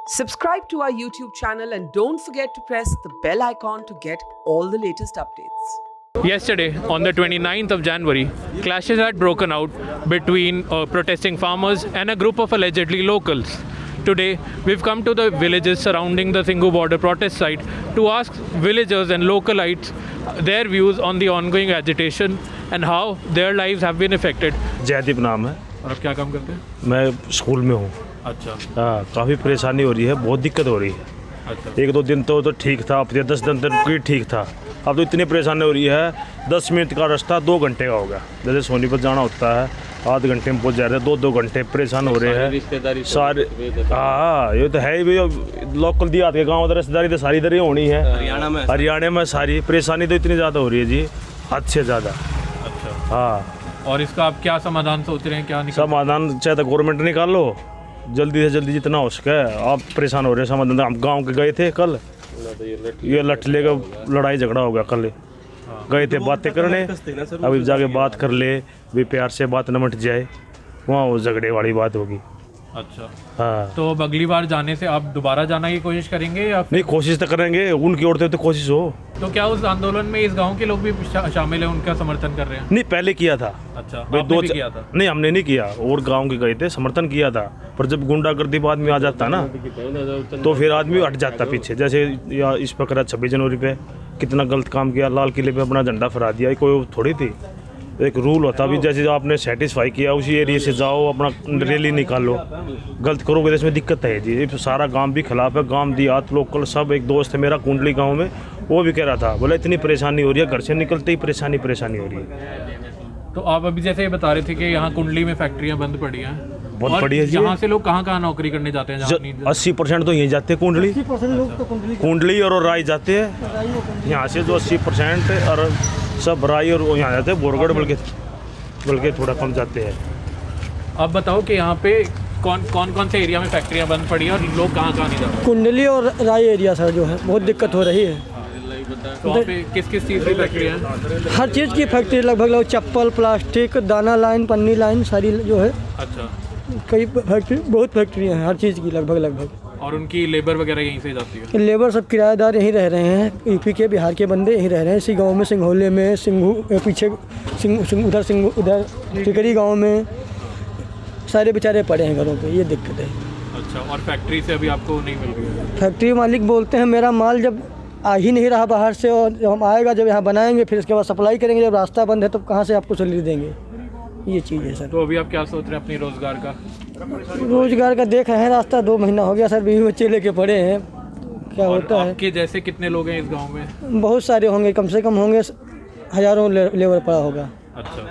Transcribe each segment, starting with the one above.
Subscribe to our YouTube channel and don't forget to press the bell icon to get all the latest updates. Yesterday, on the 29th of January, clashes had broken out between protesting farmers and a group of allegedly locals. Today, we've come to the villages surrounding the Singhu border protest site to ask villagers and localites their views on the ongoing agitation and how their lives have been affected. Jaideep नाम है और आप क्या काम करते हैं? मैं school में हूँ। अच्छा हाँ, काफ़ी परेशानी हो रही है, बहुत दिक्कत हो रही है। अच्छा। एक दो दिन तो ठीक था, अब 10 दिन तक भी ठीक था। अब तो इतनी परेशानी हो रही है, 10 मिनट का रास्ता 2 घंटे का हो गया। जैसे सोनीपत जाना होता है, आध घंटे में पहुँच जा रहे हैं, 2-2 घंटे परेशान हो रहे हैं सारे। हाँ, ये तो है ही भाई, लोकल देहात के गाँव रिश्तेदारी तो सारी इधर ही होनी है। हरियाणा में सारी परेशानी तो इतनी ज़्यादा हो रही है जी, हद से ज़्यादा। अच्छा। हाँ, और इसका आप क्या समाधान सोच रहे हैं? क्या समाधान चाहे तो गवर्नमेंट निकाल लो, जल्दी से जल्दी जितना हो सके। आप परेशान हो रहे हैं समाधान। हम गांव के गए थे कल, ये लठ लेकर लड़ाई झगड़ा हो गया कल। गए थे बातें करने, अभी जाके बात कर ले, भी प्यार से बात निमट जाए, वहाँ वो झगड़े वाली बात होगी। अच्छा। हाँ, तो अब अगली बार जाने से आप दोबारा जाना की कोशिश करेंगे या नहीं, कोशिश तो करेंगे, उनकी ओर से तो कोशिश हो। तो क्या उस आंदोलन में इस गांव के लोग भी शामिल हैं, उनका समर्थन कर रहे हैं? नहीं, पहले किया था। अच्छा, भाई आपने भी किया था? नहीं, हमने नहीं किया, और गांव के गए थे, समर्थन किया था। पर जब गुंडागर्दी बाद में आ जाता ना, तो फिर आदमी हट जाता पीछे। जैसे या इस प्रकार 26 जनवरी पे कितना गलत काम किया, लाल किले पे अपना झंडा फहरा दिया, कोई थोड़ी थी। एक रूल होता भी, जैसे आपने सेटिस्फाई किया उसी एरिया से जाओ, अपना रैली निकालो। गलत करोगे तो इसमें दिक्कत है जी। सारा गांव भी खिलाफ है, गांव देहात लोकल सब। एक दोस्त है मेरा कुंडली गांव में, वो भी कह रहा था, बोला इतनी परेशानी हो रही है, घर से निकलते ही परेशानी हो रही है। तो आप अभी जैसे ये बता रहे थे कि यहाँ कुंडली में फैक्ट्रियाँ बंद पड़ी हैं, बहुत बढ़िया जी। यहाँ से लोग कहाँ नौकरी करने जाते हैं? 80% तो यहीं जाते हैं, कुंडली और राय जाते हैं। यहाँ से जो 80% और सब राय और यहाँ जाते हैं, बोरगढ़ बल्कि थोड़ा कम जाते हैं। अब बताओ कि यहाँ पे कौन से एरिया में फैक्ट्रियाँ बंद पड़ी हैं और लोग कहाँ नहीं जा रहे? कुंडली और राय एरिया सर जो है बहुत दिक्कत हो रही है। तो वहाँ पे किस चीज़ की फैक्ट्रियाँ हैं? हर चीज़ की फैक्ट्री लगभग चप्पल, प्लास्टिक, दाना लाइन, पन्नी लाइन सारी जो है। अच्छा। कई फैक्ट्री, बहुत फैक्ट्रियाँ हैं हर चीज़ की लगभग। और उनकी लेबर वगैरह यहीं से जाती है? लेबर सब किराएदार यहीं रह रहे हैं, यूपी के, बिहार के बंदे यहीं रह रहे हैं। इसी गांव में, सिंघोले में, पीछे उधर टिकरी गांव में सारे बेचारे पड़े हैं घरों पे, ये दिक्कत है। अच्छा। और फैक्ट्री से अभी आपको नहीं मिल रही है? फैक्ट्री मालिक बोलते हैं मेरा माल जब आ ही नहीं रहा बाहर से, और जब हम आएगा, जब यहाँ बनाएंगे फिर इसके बाद सप्लाई करेंगे, जब रास्ता बंद है तो कहाँ से आपको सैलरी देंगे, ये चीज़ है सर। तो अभी आप क्या सोच रहे हैं अपनी रोज़गार का? रोजगार का देख रहे हैं, रास्ता 2 महीना हो गया सर, बीवी बच्चे लेके पड़े हैं, क्या होता है। आपके जैसे कितने लोग हैं इस गांव में? बहुत सारे होंगे, कम से कम होंगे हज़ारों लेबर पड़ा होगा। अच्छा।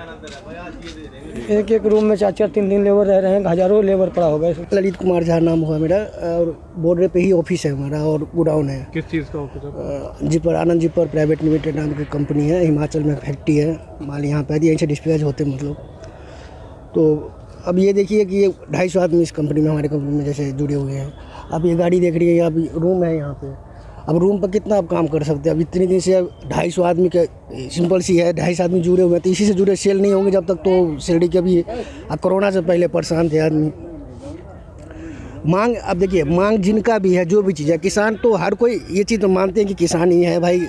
एक रूम में 4-4, 3 लेबर रह रहे हैं, हज़ारों लेबर पड़ा होगा। ललित कुमार झा नाम हुआ मेरा, और बॉर्डर पे ही ऑफिस है हमारा और गोडाउन है। किस चीज़ का ऑफिस है? जीपर, आनंद जीपर प्राइवेट लिमिटेड नाम की कंपनी है, हिमाचल में फैक्ट्री है। माल यहाँ पे यहीं से डिस्पैच होते मतलब। तो अब ये देखिए कि ये 250 आदमी इस कंपनी में, हमारे कंपनी में जैसे जुड़े हुए हैं। अब ये गाड़ी देख रही है, अब रूम है यहाँ पे। अब रूम पर कितना आप काम कर सकते हैं? अब इतने दिन से 250 आदमी के, सिंपल सी है, 250 आदमी जुड़े हुए हैं, तो इसी से जुड़े सेल नहीं होंगे जब तक, तो सैलरी के भी। अब कोरोना से पहले परेशान थे आदमी। मांग, अब देखिए मांग जिनका भी है, जो भी चीज़ है, किसान तो हर कोई ये चीज़ तो मानते हैं कि किसान ही है भाई,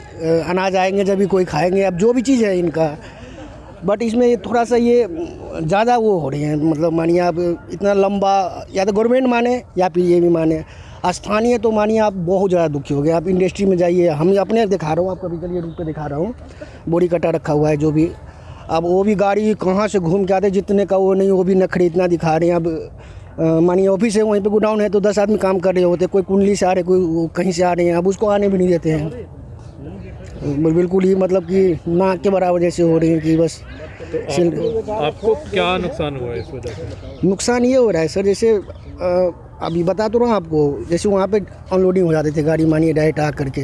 अनाज आएंगे जब भी कोई खाएंगे। अब जो भी चीज़ है इनका, बट इसमें थोड़ा सा ये ज़्यादा वो हो रही है, मतलब मानिए आप इतना लंबा, या तो गवर्नमेंट माने या फिर ये भी माने। स्थानीय तो मानिए आप बहुत ज़्यादा दुखी हो गए। आप इंडस्ट्री में जाइए, हम अपने दिखा रहा हूँ आपको, अभी चलिए रूट पे दिखा रहा हूँ, बोरी कटा रखा हुआ है जो भी। अब वो भी गाड़ी कहाँ से घूम के आते, जितने का वो नहीं, वो भी नखरे इतना दिखा रहे हैं। अब मानिए ऑफिस है, वहीं पे गोडाउन है, तो 10 आदमी काम कर रहे होते, कोई कुंडली से आ रहे, कोई कहीं से आ रहे हैं, अब उसको आने भी नहीं देते हैं। बिल्कुल ही मतलब कि नाक के बराबर जैसे हो रही है कि बस। तो आपको क्या नुकसान हुआ है इस वजह से? नुकसान ये हो रहा है सर, जैसे अभी बता तो रहा हूँ आपको, जैसे वहाँ पे अनलोडिंग हो जाते थे गाड़ी, मानिए डायरेक्ट आ करके।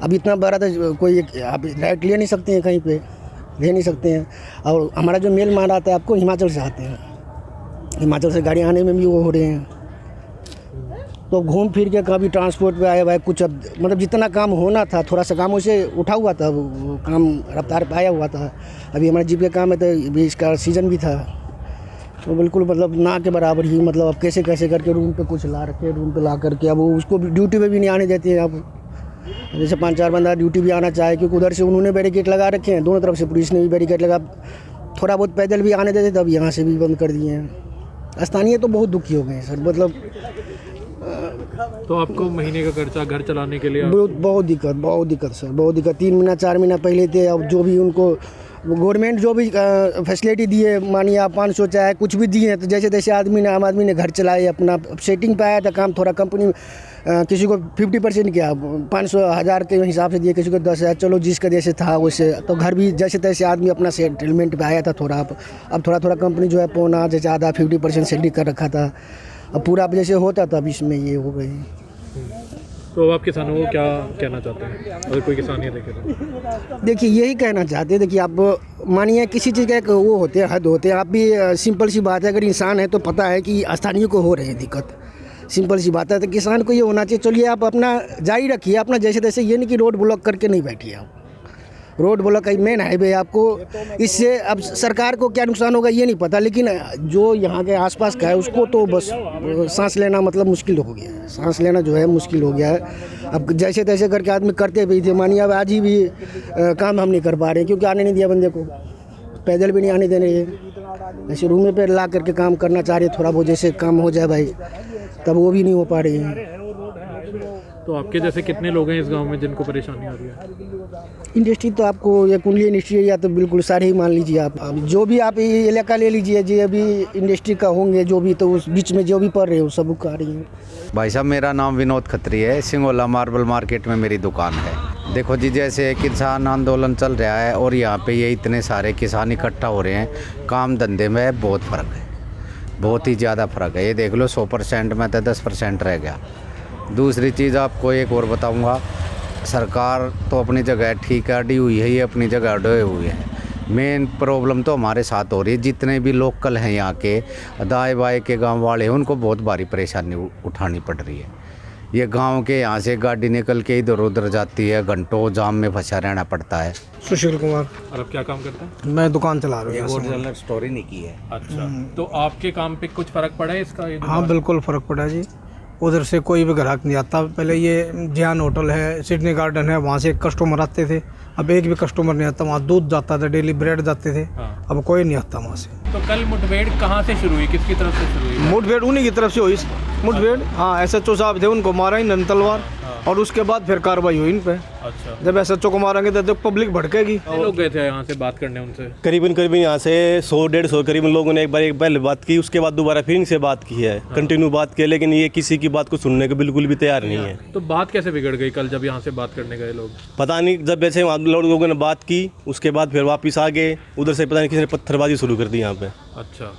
अब इतना बड़ा था, कोई आप डायरेक्ट ले नहीं सकते हैं, कहीं पे ले नहीं सकते हैं। और हमारा जो मेल माल आता है आपको हिमाचल से आते हैं, हिमाचल से गाड़ी आने में भी वो हो रहे हैं। तो घूम फिर के कभी ट्रांसपोर्ट पे आया भाई, कुछ अब मतलब जितना काम होना था, थोड़ा सा काम उसे उठा हुआ था, वो काम रफ्तार पे आया हुआ था। अभी हमारा जीप का काम है, तो अभी इसका सीज़न भी था, तो बिल्कुल मतलब ना के बराबर ही, मतलब अब कैसे कैसे करके रूम पे कुछ ला रखे, रूम पे ला करके अब वो उसको ड्यूटी पे भी नहीं आने देते हैं। अब जैसे 5-4 बंदा ड्यूटी भी आना चाहे, क्योंकि उधर से उन्होंने बैरिकेड लगा रखे हैं, दोनों तरफ से पुलिस ने भी बैरिकेड लगा, थोड़ा बहुत पैदल भी आने देते, तब यहाँ से भी बंद कर दिए हैं। स्थानीय तो बहुत दुखी हो गए हैं सर, मतलब तो आपको महीने का खर्चा घर चलाने के लिए बहुत दिक्कत सर, बहुत दिक्कत। 3 महीना 4 महीना पहले थे, अब जो भी उनको गवर्नमेंट जो भी फैसिलिटी दी है, मानिए आप 500 चाहे कुछ भी दिए हैं, तो जैसे तैसे आम आदमी ने घर चलाए अपना। सेटिंग पे आया था काम, थोड़ा कंपनी किसी को 50% किया, 500,000 के हिसाब से दिए, किसी को 10,000, चलो जिसका जैसे था वैसे। तो घर भी जैसे तैसे आदमी अपना सेटलमेंट पे आया था थोड़ा। अब थोड़ा कंपनी जो है पौना जैसे आधा 50% सेटिंग कर रखा था, अब पूरा अब जैसे होता था, अब इसमें ये हो गई। तो आप किसानों को क्या कहना चाहते हैं, अगर कोई किसान ये देखे तो? देखिए यही कहना चाहते हैं, देखिए आप मानिए किसी चीज़ का एक वो होते हैं, हद होते हैं। आप भी सिंपल सी बात है, अगर इंसान है तो पता है कि स्थानीय को हो रही है दिक्कत, सिंपल सी बात है। तो किसान को ये होना चाहिए, चलिए आप अपना जारी रखिए अपना जैसे तैसे, ये नहीं कि रोड ब्लॉक करके नहीं बैठिए आप। रोड ब्लॉक का मेन हाईवे आपको, इससे अब सरकार को क्या नुकसान होगा ये नहीं पता, लेकिन जो यहाँ के आसपास का है उसको तो बस सांस लेना मतलब मुश्किल हो गया है, सांस लेना जो है मुश्किल हो गया है। अब जैसे तैसे करके आदमी करते भी थे, मानिए अब आज ही भी काम हम नहीं कर पा रहे हैं, क्योंकि आने नहीं दिया बंदे को, पैदल भी नहीं आने दे रहे हैं। ऐसे रूम पे ला करके काम करना चाह रहे, थोड़ा बहुत जैसे काम हो जाए भाई, तब वो भी नहीं हो पा रही है। तो आपके जैसे कितने लोग हैं इस गांव में जिनको परेशानी हो रही है? इंडस्ट्री तो आपको ये कुंडली इंडस्ट्री है, या तो बिल्कुल सारे ही मान लीजिए आप। अब जो भी आप ये इलाका ले लीजिए, जो अभी इंडस्ट्री का होंगे जो भी, तो उस बीच में जो भी पड़ रहे हो सब आ रही हैं। भाई साहब मेरा नाम विनोद खत्री है, सिंगोला मार्बल मार्केट में मेरी दुकान है। देखो जी, जैसे किसान आंदोलन चल रहा है और यहाँ पे ये इतने सारे किसान इकट्ठा हो रहे हैं, काम धंधे में बहुत फ़र्क है, बहुत ही ज़्यादा फ़र्क है। ये देख लो 100% में तो 10% रह गया। दूसरी चीज़ आपको एक और बताऊंगा, सरकार तो अपनी जगह ठीक है, अड़ी हुई है, ये अपनी जगह अड़े हुए है। मेन प्रॉब्लम तो हमारे साथ हो रही है, जितने भी लोकल हैं यहाँ के दाएं बाएं के गांव वाले हैं, उनको बहुत भारी परेशानी उठानी पड़ रही है। ये गांव के यहाँ से गाड़ी निकल के इधर उधर जाती है, घंटों जाम में फंसा रहना पड़ता है। सुशील कुमार। और आप क्या काम करते हैं? मैं दुकान चला रहा हूँ। स्टोरी नहीं की है। अच्छा, तो आपके काम पे कुछ फर्क पड़ा है इसका? हाँ बिल्कुल फ़र्क पड़ा जी, उधर से कोई भी ग्राहक नहीं आता। पहले ये जियान होटल है, सिडनी गार्डन है, वहाँ से कस्टमर आते थे, अब एक भी कस्टमर नहीं आता। वहाँ दूध जाता था, डेली ब्रेड जाते थे। हाँ। अब कोई नहीं आता वहाँ से। तो कल मुठभेड़ कहाँ से शुरू हुई, किसकी तरफ से शुरू हुई? मुठभेड़ उन्हीं की तरफ से हुई। मुठभेड़ हाँ, SHO साहब थे, उनको मारा ही नन तलवार, और उसके बाद फिर कार्रवाई हुई इन पे। अच्छा, जब SHO को मारेंगे तो पब्लिक भड़केगी। कितने लोग गए थे यहाँ से बात करने उनसे? करीबन यहाँ से 100-150 करीबन लोगों ने एक बार पहले बात की, उसके बाद दोबारा फिर इनसे बात की है, कंटिन्यू बात की, लेकिन ये किसी की बात को सुनने को बिल्कुल भी तैयार नहीं है। तो बात कैसे बिगड़ गई कल जब यहाँ से बात करने गए लोग? पता नहीं, जब ऐसे वहाँ लोगों ने बात की उसके बाद फिर वापस आ गए, उधर से पता नहीं किसी ने पत्थरबाजी शुरू कर दी यहाँ पे। अच्छा,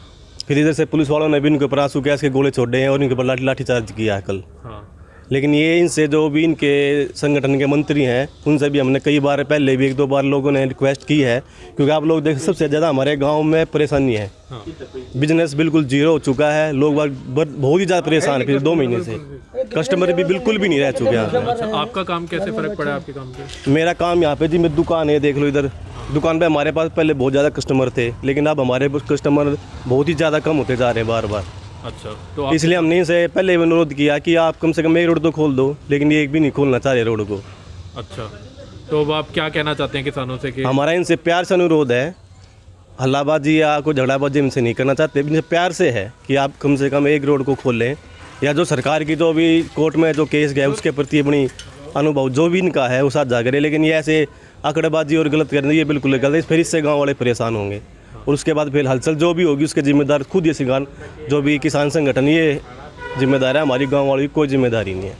फिर इधर से पुलिस वालों ने भी इनके ऊपर आंसू गैस के गोले छोड़े हैं और इनके ऊपर लाठीचार्ज किया है कल। हाँ। लेकिन ये इनसे जो भी इनके संगठन के मंत्री हैं, उनसे भी हमने कई बार पहले भी 1-2 बार लोगों ने रिक्वेस्ट की है, क्योंकि आप लोग देख सबसे ज़्यादा हमारे गांव में परेशानी है। हाँ। बिजनेस बिल्कुल जीरो हो चुका है, लोग बहुत ही ज़्यादा परेशान है। फिर 2 महीने से कस्टमर भी बिल्कुल भी नहीं रह चुके हैं। अच्छा, आपका काम कैसे फ़र्क पड़ा आपके काम पे? मेरा काम यहाँ पे जी, मेरी दुकान है, देख लो इधर दुकान पे हमारे पास पहले बहुत ज़्यादा कस्टमर थे, लेकिन अब हमारे कस्टमर बहुत ही ज़्यादा कम होते जा रहे हैं बार बार। अच्छा, तो आप इसलिए हमने इनसे पहले अनुरोध किया कि आप कम से कम एक रोड तो खोल दो, लेकिन ये एक भी नहीं खोलना चाह रहे रोड को। अच्छा, तो अब आप क्या कहना चाहते हैं किसानों से कि हमारा इनसे प्यार से अनुरोध है, हल्लाबाजी या कोई झगड़ाबाजी इनसे नहीं करना चाहते, इनसे प्यार से है कि आप कम से कम एक रोड को खोल लें, या जो सरकार की जो भी कोर्ट में जो केस गया उसके प्रति अपनी अनुभव जो भी इनका है वो साझा करें। लेकिन ये ऐसे आंकड़ेबाजी और गलत करना ये बिल्कुल गलत है, फिर इससे गाँव वाले परेशान होंगे और उसके बाद फिर हलचल जो भी होगी उसके जिम्मेदार खुद ये सिंगान जो भी किसान संगठन ये जिम्मेदार है, हमारी गाँव वालों की कोई जिम्मेदारी नहीं है।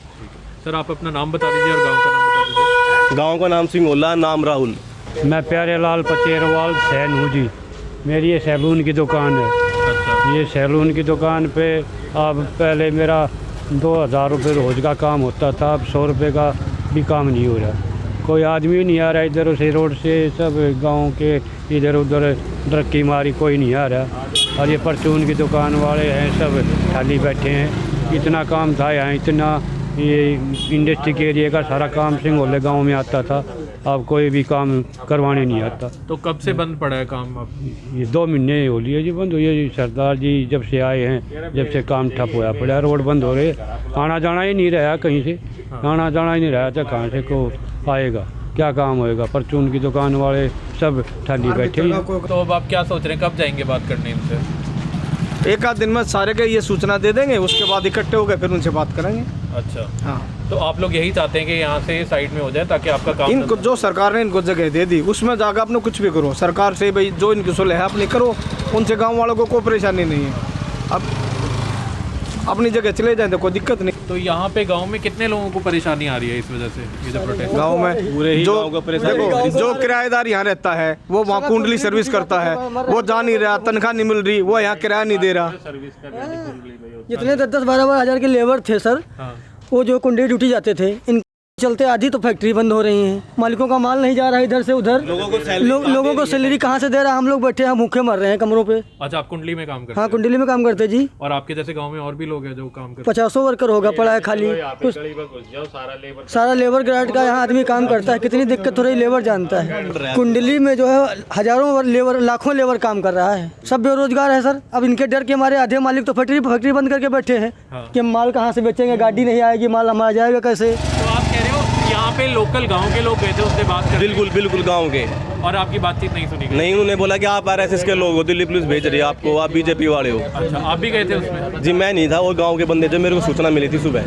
सर आप अपना नाम बता दीजिए और गांव का नाम बता दीजिए। गाँव का नाम सिंगोला, नाम राहुल। मैं प्यारे लाल पचेरवाल सैन हूँ जी, मेरी ये सैलून की दुकान है। अच्छा, ये सैलून की दुकान पे अब पहले मेरा 2000 रुपये रोज़ का काम होता था, अब 100 रुपये का भी काम नहीं हो रहा। कोई आदमी नहीं आ रहा इधर से रोड से, सब गांव के इधर उधर तरक्की मारी, कोई नहीं आ रहा। और ये परचून की दुकान वाले हैं सब खाली बैठे हैं। इतना काम था यहाँ, इतना ये इंडस्ट्री के एरिया का सारा काम सिंगोले गांव में आता था, अब कोई भी काम करवाने नहीं आता। तो कब से बंद पड़ा है काम अब? ये 2 महीने हो लिए जी बंद हुई है जी। सरदार जी जब से आए हैं, जब से काम ठप होया पड़ा, रोड बंद हो रहे, आना जाना ही नहीं रहा कहीं से, आना जाना ही नहीं रहा था, कहाँ से को आएगा, क्या काम होएगा। परचून की दुकान वाले सब ठंडी बैठे हैं। तो अब आप क्या सोच रहे हैं, कब जाएंगे बात करने इनसे? एक आध दिन में सारे के ये सूचना दे देंगे, उसके बाद इकट्ठे हो गए फिर उनसे बात करेंगे। अच्छा, हाँ, तो आप लोग यही चाहते हैं कि यहाँ से साइड में हो जाए ताकि आपका काम इनको जो सरकार ने इनको जगह दे दी उसमें जाकर अपने कुछ भी करो, सरकार से भाई जो इनकी सुलह है अपनी करो, उनसे गांव वालों को कोई परेशानी नहीं है। अब अपनी जगह चले जाए तो कोई दिक्कत नहीं। तो यहाँ पे गांव में कितने लोगों को परेशानी आ रही है इस वजह से, ये जो प्रोटेस्ट? गांव में पूरे ही जो गाँव का परेशान देखो, जो किराएदार यहाँ रहता है वो वहाँ कुंडली सर्विस करता है, वो जा नहीं रहा, तनख्वाह नहीं मिल रही, वो यहाँ किराया नहीं दे रहा। जितने 10-12 हज़ार के लेबर थे सर, वो जो कुंडली ड्यूटी जाते थे, इन चलते आधी तो फैक्ट्री बंद हो रही हैं, मालिकों का माल नहीं जा रहा है इधर से उधर, लोगों को सैलरी कहाँ से दे रहा है, हम लोग बैठे हैं भूखे मर रहे हैं कमरों पे। अच्छा, आप कुंडली में काम करते हाँ, हैं? कुंडली में काम करते जी। और आपके जैसे गांव में और भी लोग हैं जो काम करते 50 वर्कर होगा पड़ा है खाली, कुछ सारा लेबर ग्रांट का यहाँ आदमी काम करता है। कितनी दिक्कत हो रही लेबर जानता है। कुंडली में जो है हजारों लेबर, लाखों लेबर काम कर रहा है, सब बेरोजगार है सर। अब इनके डर के हमारे आधे मालिक तो फैक्ट्री बंद करके बैठे हैं कि माल कहाँ से बेचेंगे, गाड़ी नहीं आएगी, माल हमारा जाएगा कैसे। तो आप कह रहे हो यहाँ पे लोकल गांव के लोग गए थे, उससे बात कर? बिल्कुल गाँव के। और आपकी बातचीत नहीं सुनी गई? नहीं, उन्होंने बोला कि आप RSS के लोग हो, दिल्ली पुलिस भेज रही है आपको, आप BJP वाले हो। अच्छा, आप भी गए थे उसमें? जी मैं नहीं था, वो गांव के बंदे थे, मेरे को सूचना मिली थी सुबह।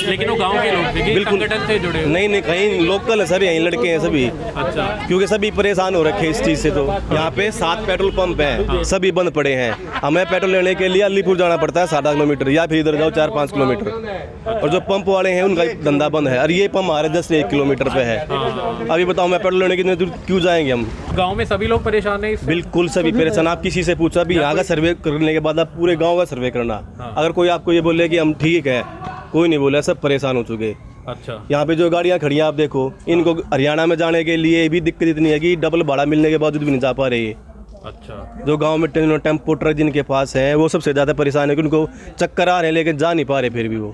लेकिन वो गांव के लोग थे कि बिल्कुल। संगठन से जुड़े हुए? नहीं, कहीं लोकल है सर, यहीं लड़के हैं सभी। अच्छा, क्योंकि सभी परेशान हो रखे हैं इस चीज़ से। तो यहाँ पे 7 पेट्रोल पंप हैं, सभी बंद पड़े हैं। हमें पेट्रोल लेने के लिए अलीपुर जाना पड़ता है 7 किलोमीटर, या फिर इधर जाओ 4-5 किलोमीटर। और जो पंप वाले हैं उनका धंधा बंद है, और ये पंप हमारे 10 से 1 किलोमीटर पे है। अभी बताओ, मैं पेट्रोल लेने कितने दूर क्यों जाएंगे हम? गांव में सभी लोग परेशान हैं इससे? बिल्कुल सभी परेशान। आप किसी से पूछा भी, यहाँ का सर्वे करने के बाद आप पूरे गाँव का सर्वे करना, अगर कोई आपको ये बोले कि हम ठीक है, कोई नहीं बोला, सब परेशान हो चुके। अच्छा, यहाँ पे जो गाड़ियाँ खड़ी हैं आप देखो, इनको हरियाणा में जाने के लिए भी दिक्कत इतनी है कि डबल भाड़ा मिलने के बावजूद भी नहीं जा पा रही है। अच्छा, जो गांव में टेम्पो ट्रक जिनके पास हैं वो सबसे ज़्यादा परेशान है कि उनको चक्कर आ रहे हैं लेकिन जा नहीं पा रहे फिर भी वो।